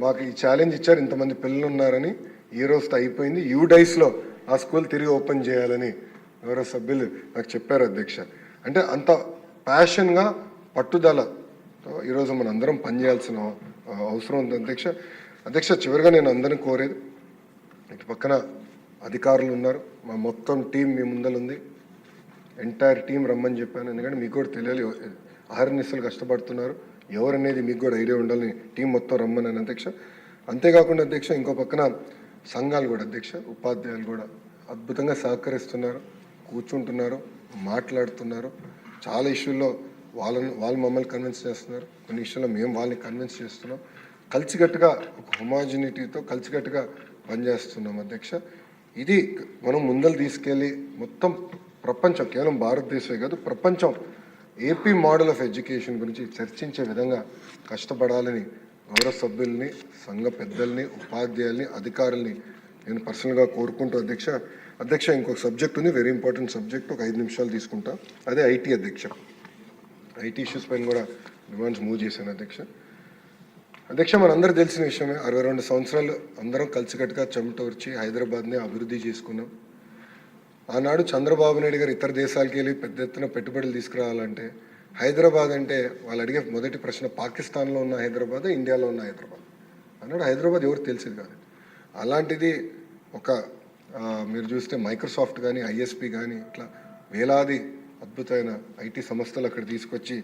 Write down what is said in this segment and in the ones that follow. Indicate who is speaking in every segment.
Speaker 1: మాకు ఈ ఛాలెంజ్ ఇచ్చారు, ఇంతమంది పిల్లలు ఉన్నారని. ఈ రోజుతో అయిపోయింది. యూడైస్లో ఆ స్కూల్ తిరిగి ఓపెన్ చేయాలని ఎవరో సభ్యులు నాకు చెప్పారు అధ్యక్ష. అంటే అంత ప్యాషన్గా పట్టుదలతో ఈరోజు మన అందరం పనిచేయాల్సిన అవసరం ఉంది అధ్యక్ష. చివరిగా నేను అందరిని కోరేది, ఇటు పక్కన అధికారులు ఉన్నారు, మా మొత్తం టీం మీ ముందలుంది, ఎంటైర్ టీం రమ్మని చెప్పాను. ఎందుకంటే మీకు కూడా తెలియాలి, అహర్నిశలు కష్టపడుతున్నారు ఎవరనేది మీకు కూడా ఐడియా ఉండాలని టీం మొత్తం రమ్మని అధ్యక్ష. అంతేకాకుండా అధ్యక్ష, ఇంకో పక్కన సంఘాలు కూడా అధ్యక్ష, ఉపాధ్యాయులు కూడా అద్భుతంగా సహకరిస్తున్నారు, కూర్చుంటున్నారు, మాట్లాడుతున్నారు. చాలా ఇష్యూల్లో వాళ్ళు మమ్మల్ని కన్విన్స్ చేస్తున్నారు, కొన్ని ఇష్యూల్లో మేము వాళ్ళని కన్విన్స్ చేస్తున్నాం. కలిసికట్టుగా ఒక హోమోజినిటీతో కలిసికట్టుగా పనిచేస్తున్నాం అధ్యక్ష. ఇది మనం ముందలు తీసుకెళ్ళి మొత్తం ప్రపంచం, కేవలం భారతదేశమే కాదు ప్రపంచం ఏపీ మోడల్ ఆఫ్ ఎడ్యుకేషన్ గురించి చర్చించే విధంగా కష్టపడాలని గౌరవ సభ్యుల్ని, సంఘ పెద్దల్ని, ఉపాధ్యాయుల్ని, అధికారుల్ని నేను పర్సనల్గా కోరుకుంటూ అధ్యక్ష ఇంకొక సబ్జెక్ట్ ఉంది, వెరీ ఇంపార్టెంట్ సబ్జెక్ట్, ఒక 5 నిమిషాలు తీసుకుంటా. అదే ఐటీ ఐటీ ఇష్యూస్ పైన కూడా డిమాండ్స్ మూవ్ చేశాను అధ్యక్ష. మనందరూ తెలిసిన విషయమే, 62 సంవత్సరాలు అందరం కలిసికట్టుగా చెమటోర్చి హైదరాబాద్ని అభివృద్ధి చేసుకున్నాం. ఆనాడు చంద్రబాబు నాయుడు గారు ఇతర దేశాలకు వెళ్ళి పెద్ద ఎత్తున పెట్టుబడులు తీసుకురావాలంటే హైదరాబాద్ అంటే వాళ్ళు అడిగే మొదటి ప్రశ్న, పాకిస్తాన్లో ఉన్న హైదరాబాద్, ఇండియాలో ఉన్న హైదరాబాద్ అన్నాడు. హైదరాబాద్ ఎవరు తెలిసేది కాదు. అలాంటిది మీరు చూస్తే మైక్రోసాఫ్ట్ కానీ, ఐఎస్పి కానీ, ఇట్లా వేలాది అద్భుతమైన ఐటీ సంస్థలు అక్కడ తీసుకొచ్చి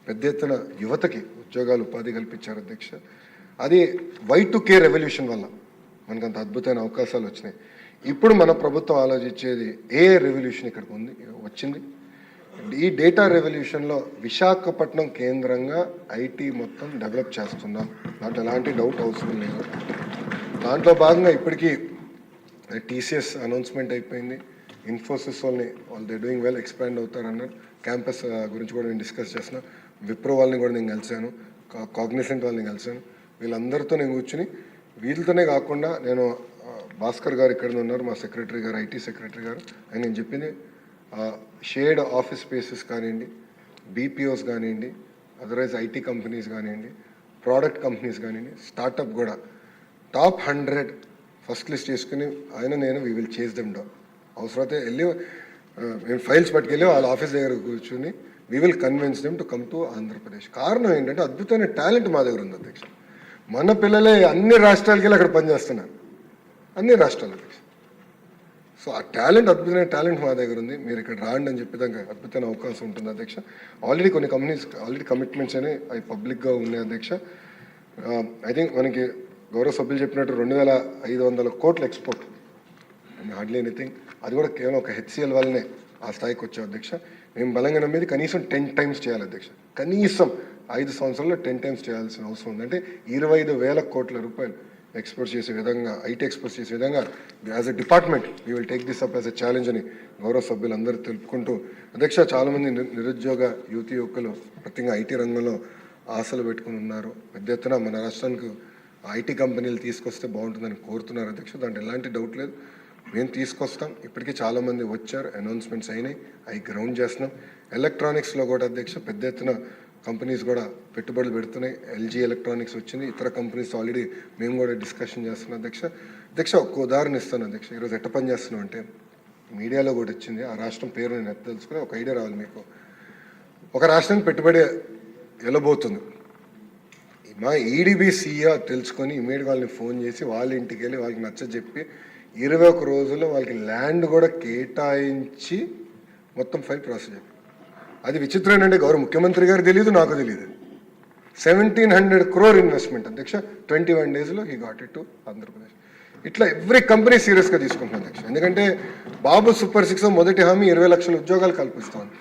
Speaker 1: పెద్ద ఎత్తున యువతకి ఉద్యోగాలు, ఉపాధి కల్పించారు అధ్యక్ష. అది Y2K రెవల్యూషన్ వల్ల మనకు అంత అద్భుతమైన అవకాశాలు వచ్చినాయి. ఇప్పుడు మన ప్రభుత్వం ఆలోచించేది ఏ రెవల్యూషన్ ఇక్కడికి వచ్చింది. ఈ డేటా రెవల్యూషన్లో విశాఖపట్నం కేంద్రంగా ఐటీ మొత్తం డెవలప్ చేస్తున్నాం, దాంట్లో ఎలాంటి డౌట్ అవసరం లేదు. దాంట్లో భాగంగా ఇప్పటికీ టీసీఎస్ అనౌన్స్మెంట్ అయిపోయింది, ఇన్ఫోసిస్ వాళ్ళు దే డూయింగ్ వెల్, ఎక్స్పాండ్ అవుతారన్నారు. క్యాంపస్ గురించి కూడా నేను డిస్కస్ చేసిన, విప్రో వాళ్ళని కూడా నేను కలిశాను, కాగ్నిసెంట్ వాళ్ళని కలిశాను. వీళ్ళందరితో నేను కూర్చుని, వీళ్ళతోనే కాకుండా నేను భాస్కర్ గారు ఇక్కడ ఉన్నారు, మా సెక్రటరీ గారు, ఐటీ సెక్రటరీ గారు, ఆయన నేను చెప్పింది షేర్డ్ ఆఫీస్ స్పేసెస్ కానివ్వండి, బీపీఓస్ కానివ్వండి, అదర్వైజ్ ఐటీ కంపెనీస్ కానివ్వండి, ప్రోడక్ట్ కంపెనీస్ కానివ్వండి, స్టార్టప్ కూడా టాప్ 100 ఫస్ట్ లిస్ట్ చేసుకుని నేను వీ విల్ చేస్ దెమ్ డౌన్. అవసరమైతే వెళ్ళి మేము ఫైల్స్ పట్టుకెళ్ళి వాళ్ళ ఆఫీస్ దగ్గర కూర్చుని we will convince them to come to Andhra Pradesh. కారణం ఏంటంటే అద్భుతమైన టాలెంట్ మా దగ్గర ఉంది అధ్యక్ష. మన పిల్లలే అన్ని రాష్ట్రాలకి వెళ్ళి అక్కడ పనిచేస్తున్నారు, అన్ని రాష్ట్రాల అధ్యక్ష. సో ఆ టాలెంట్, అద్భుతమైన టాలెంట్ మా దగ్గర ఉంది, మీరు ఇక్కడ రాండి అని చెప్పేదాకా అద్భుతమైన అవకాశం ఉంటుంది అధ్యక్ష. ఆల్రెడీ కొన్ని కంపెనీస్ కమిట్మెంట్స్ అనేవి అవి పబ్లిక్గా ఉన్నాయి అధ్యక్ష. ఐ థింక్ మనకి గౌరవ సభ్యులు చెప్పినట్టు 2500 కోట్ల ఎక్స్పోర్ట్, హార్డ్లీ ఎనీథింగ్. అది కూడా కేవలం ఒక హెచ్సిఎల్ వల్లనే ఆ స్థాయికి వచ్చాం అధ్యక్ష. మేము బలంగా నమ్మేది కనీసం 10 times చేయాలి అధ్యక్ష. కనీసం 5 సంవత్సరాల్లో 10 times చేయాల్సిన అవసరం ఉంది. అంటే 25,000 కోట్ల రూపాయలు ఎక్స్పోర్ట్ చేసే విధంగా, ఐటీ ఎక్స్పోర్ట్ చేసే విధంగా as a department we will take this up as a challenge అని గౌరవ సభ్యులు అందరూ తెలుపుకుంటూ అధ్యక్ష, చాలామంది నిరుద్యోగ యువకులు ప్రత్యేకంగా ఐటీ రంగంలో ఆశలు పెట్టుకుని ఉన్నారు. పెద్ద ఎత్తున మన రాష్ట్రానికి ఐటీ కంపెనీలు తీసుకొస్తే బాగుంటుందని కోరుతున్నారు అధ్యక్ష. దాంట్లో ఎలాంటి డౌట్ లేదు, మేము తీసుకొస్తాం. ఇప్పటికీ చాలామంది వచ్చారు, అనౌన్స్మెంట్స్ అయినాయి, అవి గ్రౌండ్ చేస్తున్నాం. ఎలక్ట్రానిక్స్లో కూడా అధ్యక్ష పెద్ద ఎత్తున కంపెనీస్ కూడా పెట్టుబడులు పెడుతున్నాయి. ఎల్జీ ఎలక్ట్రానిక్స్ వచ్చింది, ఇతర కంపెనీస్ ఆల్రెడీ మేము కూడా డిస్కషన్ చేస్తున్నాం అధ్యక్ష. ఒక్క ఉదాహరణ ఇస్తాను అధ్యక్ష. ఈరోజు ఎట్ట పని చేస్తున్నాం అంటే, మీడియాలో కూడా వచ్చింది, ఆ రాష్ట్రం పేరు నేను ఎత్త తెలుసుకుని ఒక ఐడియా రావాలి మీకు. ఒక రాష్ట్రానికి పెట్టుబడి వెళ్ళబోతుంది, మా ఈడీబీ సీఈఓ తెలుసుకొని ఇమీడియట్ వాళ్ళని ఫోన్ చేసి వాళ్ళ ఇంటికి వెళ్ళి వాళ్ళకి నచ్చజెప్పి 21 రోజుల్లో వాళ్ళకి ల్యాండ్ కూడా కేటాయించి మొత్తం ఫైల్ ప్రాసెస్ చెప్పి, అది విచిత్రం ఏంటంటే గౌరవ ముఖ్యమంత్రి గారు తెలియదు, నాకు తెలియదు. 1700 crore ఇన్వెస్ట్మెంట్ అధ్యక్ష, 21 daysలో he got it to Andhra Pradesh. ఇట్లా ఎవ్రీ కంపెనీ సీరియస్గా తీసుకుంటున్నాను అధ్యక్ష. ఎందుకంటే బాబు సూపర్ 6 మొదటి హామీ 20 లక్షల ఉద్యోగాలు కల్పిస్తాను.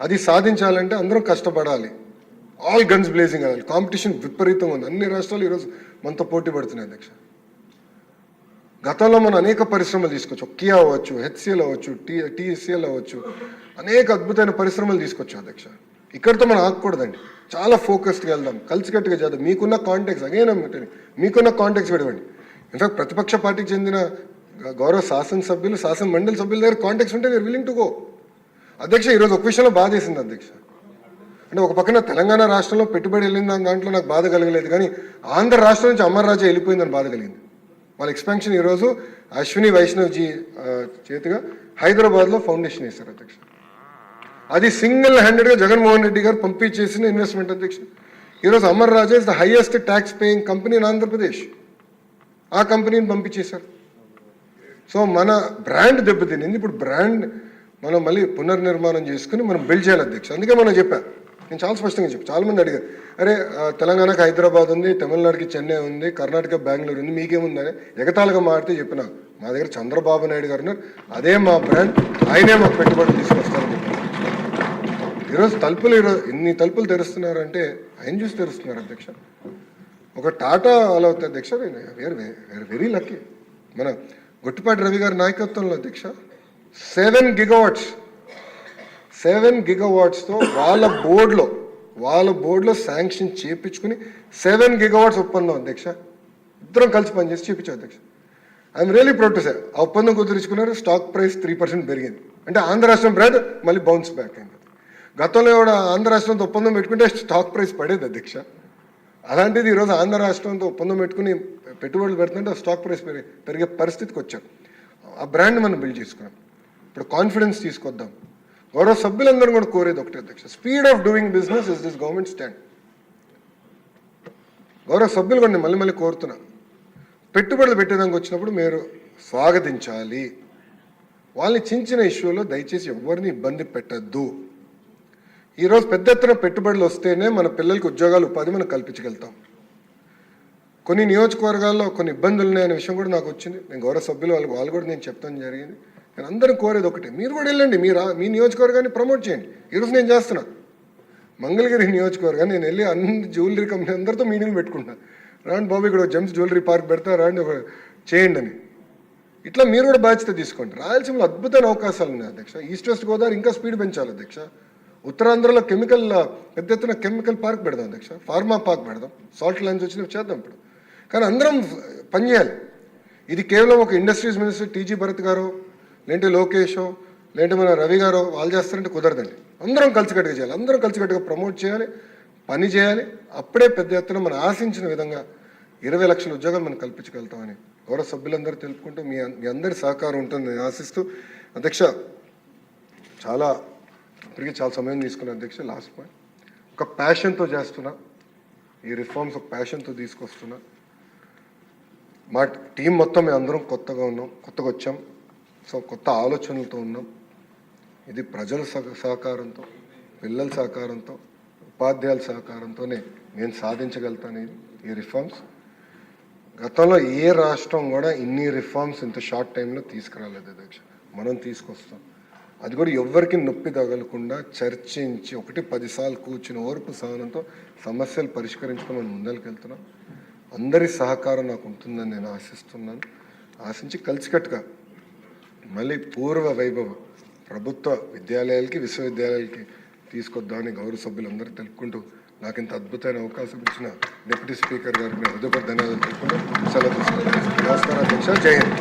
Speaker 1: అది సాధించాలంటే అందరం కష్టపడాలి, ఆల్ గన్స్ బ్లేజింగ్ అవ్వాలి. కాంపిటీషన్ విపరీతంగా ఉంది, అన్ని రాష్ట్రాలు ఈరోజు మనతో పోటీ పడుతున్నాయి అధ్యక్ష. గతంలో మనం అనేక పరిశ్రమలు తీసుకొచ్చు, కియా అవ్వచ్చు, హెచ్సిఎల్ అవ్వచ్చు, టీఎస్సిఎల్ అవ్వచ్చు, అనేక అద్భుతమైన పరిశ్రమలు తీసుకొచ్చు అధ్యక్ష. ఇక్కడితో మనం ఆగకూడదండి, చాలా ఫోకస్డ్గా వెళ్దాం, కలిసికట్టుగా చేద్దాం. మీకున్న కాంటాక్ట్స్ మీకున్న కాంటాక్ట్స్ పెడవండి. ఇన్ఫాక్ట్ ప్రతిపక్ష పార్టీకి చెందిన గౌరవ శాసనసభ్యులు, శాసన మండలి సభ్యుల దగ్గర కాంటాక్ట్స్ ఉంటే వీఆర్ విల్లింగ్ టు గో అధ్యక్ష. ఈరోజు ఒక విషయంలో బాధ చేసింది అధ్యక్ష, అంటే ఒక పక్కన తెలంగాణ రాష్ట్రంలో పెట్టుబడి వెళ్ళింది దాంట్లో నాకు బాధ కలగలేదు, కానీ ఆంధ్ర రాష్ట్రం నుంచి అమర్ రాజా వెళ్ళిపోయిందని బాధ కలిగింది. వాళ్ళ ఎక్స్పాన్షన్ ఈరోజు అశ్విని వైష్ణవ్జీ చేతిగా హైదరాబాద్లో ఫౌండేషన్ వేశారు అధ్యక్ష. అది సింగిల్ హ్యాండెడ్గా జగన్మోహన్ రెడ్డి గారు పంపించేసిన ఇన్వెస్ట్మెంట్ అధ్యక్ష. ఈరోజు అమర్ రాజా is the highest tax paying company in Andhra Pradesh. ఆ కంపెనీని పంపించేశారు. సో మన బ్రాండ్ దెబ్బతినింది. ఇప్పుడు బ్రాండ్ మనం మళ్ళీ పునర్నిర్మాణం చేసుకుని మనం బిల్డ్ చేయాలి అధ్యక్ష. అందుకే మనం చెప్పాను, నేను చాలా స్పష్టంగా చెప్పాను. చాలామంది అడిగారు, అరే తెలంగాణకి హైదరాబాద్ ఉంది, తమిళనాడుకి చెన్నై ఉంది, కర్ణాటక బెంగళూరు ఉంది, మీకేముందని ఎగతాళిగా మారితే చెప్పిన మా దగ్గర చంద్రబాబు నాయుడు గారు ఉన్నారు, అదే మా బ్రాండ్, ఆయనే మాకు పెట్టుబడులు తీసుకొస్తారని చెప్పారు. ఈరోజు ఇన్ని తలుపులు తెరుస్తున్నారంటే ఆయన చూసి తెరుస్తున్నారు అధ్యక్ష. ఒక టాటా అలా అవుతుంది అధ్యక్ష. వేరు వెరీ లక్కీ. మన గొట్టిపాటి రవి గారి నాయకత్వంలో అధ్యక్ష 7 గిగావాట్స్తో వాళ్ళ బోర్డులో శాంక్షన్ చేయించుకుని 7 గిగావాట్స్ ఒప్పందం అధ్యక్ష. ఇద్దరం కలిసి పనిచేసి చేయించాం అధ్యక్ష. I'm really proud to say. ఆ ఒప్పందం కుదుర్చుకున్నారు, స్టాక్ ప్రైస్ 3% పెరిగింది. అంటే ఆంధ్ర రాష్ట్రం బ్రాండ్ మళ్ళీ బౌన్స్ బ్యాక్ అయింది. గతంలో కూడా ఆంధ్ర రాష్ట్రంతో ఒప్పందం పెట్టుకుంటే స్టాక్ ప్రైస్ పడేది అధ్యక్ష. అలాంటిది ఈరోజు ఆంధ్ర రాష్ట్రంతో ఒప్పందం పెట్టుకుని పెట్టుబడులు పెడుతుంటే స్టాక్ ప్రైస్ పెరిగే పరిస్థితికి వచ్చాం. ఆ బ్రాండ్ మనం బిల్డ్ చేసుకున్నాం. ఇప్పుడు కాన్ఫిడెన్స్ తీసుకొద్దాం. గౌరవ సభ్యులందరూ కూడా కోరేది ఒకటే అధ్యక్ష, speed of doing business is this government stand. గౌరవ సభ్యులు కూడా నేను మళ్ళీ కోరుతున్నా, పెట్టుబడులు పెట్టేదానికి వచ్చినప్పుడు మీరు స్వాగతించాలి. వాళ్ళని చిన్న ఇష్యూలో దయచేసి ఎవరిని ఇబ్బంది పెట్టద్దు. ఈరోజు పెద్ద ఎత్తున పెట్టుబడులు వస్తేనే మన పిల్లలకి ఉద్యోగాలు, ఉపాధి మనం కల్పించగలుగుతాం. కొన్ని నియోజకవర్గాల్లో కొన్ని ఇబ్బందులు ఉన్నాయనే విషయం కూడా నాకు వచ్చింది. నేను గౌరవ సభ్యులు వాళ్ళు కూడా నేను చెప్తాను జరిగింది. నేను అందరం కోరేది ఒకటే, మీరు కూడా వెళ్ళండి, మీ నియోజకవర్గాన్ని ప్రమోట్ చేయండి. ఈరోజు నేను చేస్తున్నా మంగళగిరి నియోజకవర్గాన్ని, నేను వెళ్ళి అన్ని జ్యువెలరీ కంపెనీ అందరితో మీటింగ్లు పెట్టుకుంటున్నాను. రాండి బాబు, ఇక్కడ జెమ్స్ జ్యువెలరీ పార్క్ పెడతా, రాండి ఒక చేయండి అని. ఇట్లా మీరు కూడా బాధ్యత తీసుకోండి. రాయలసీమలో అద్భుతమైన అవకాశాలు ఉన్నాయి అధ్యక్ష. ఈస్ట్ వెస్ట్ గోదావరి ఇంకా స్పీడ్ పెంచాలి అధ్యక్ష. ఉత్తరాంధ్రలో పెద్ద ఎత్తున కెమికల్ పార్క్ పెడదాం అధ్యక్ష, ఫార్మా పార్క్ పెడదాం, సాల్ట్ లైన్స్ వచ్చినవి చేద్దాం ఇప్పుడు. కానీ అందరం పనిచేయాలి. ఇది కేవలం ఒక ఇండస్ట్రీస్ మినిస్టర్ టీజీ భరత్ గారో, లేదంటే లోకేషో, లేదంటే మన రవి గారో వాళ్ళు చేస్తారంటే కుదరదండి. అందరం కలిసికట్టుగా చేయాలి, అందరం కలిసికట్టుగా ప్రమోట్ చేయాలి, పని చేయాలి. అప్పుడే పెద్ద ఎత్తున మనం ఆశించిన విధంగా 20 లక్షల ఉద్యోగాలు మనం కల్పించగలుగుతామని గౌరవ సభ్యులందరూ తెలుపుకుంటూ మీ అందరి సహకారం ఉంటుంది నేను ఆశిస్తూ అధ్యక్ష. ఇప్పటికీ చాలా సమయం తీసుకున్నా అధ్యక్ష. లాస్ట్ పాయింట్, ఒక ప్యాషన్తో చేస్తున్నా ఈ రిఫార్మ్స్, ఒక ప్యాషన్తో తీసుకొస్తున్నా. మా టీం మొత్తం మేము అందరం కొత్తగా వచ్చాం. సో కొత్త ఆలోచనలతో ఉన్నాం. ఇది ప్రజల సహకారంతో, పిల్లల సహకారంతో, ఉపాధ్యాయుల సహకారంతోనే నేను సాధించగలుగుతాను ఈ రిఫార్మ్స్. గతంలో ఏ రాష్ట్రం కూడా ఇన్ని రిఫార్మ్స్ ఇంత షార్ట్ టైంలో తీసుకురాలేదు అధ్యక్ష. మనం తీసుకొస్తాం. అది కూడా ఎవ్వరికి నొప్పి తగలకుండా చర్చించి 1-10 సార్లు కూర్చుని ఓర్పు సహనంతో సమస్యలు పరిష్కరించుకొని మనం ముందరికి వెళ్తున్నాం. అందరి సహకారం నాకు ఉంటుందని నేను ఆశించి కలిసికట్టుగా మళ్ళీ పూర్వ వైభవ ప్రభుత్వ విద్యాలయాలకి, విశ్వవిద్యాలయాలకి తీసుకొద్దామని గౌరవ సభ్యులందరూ తెలుపుకుంటూ నాకు ఇంత అద్భుతమైన అవకాశం ఇచ్చిన డిప్యూటీ స్పీకర్ గారికి నేను హృదయపూర్వక ధన్యవాదాలు తెలుపుకుంటూ సెలవు తీసుకుంటాను. నమస్కారం అధ్యక్ష. జై హింద్.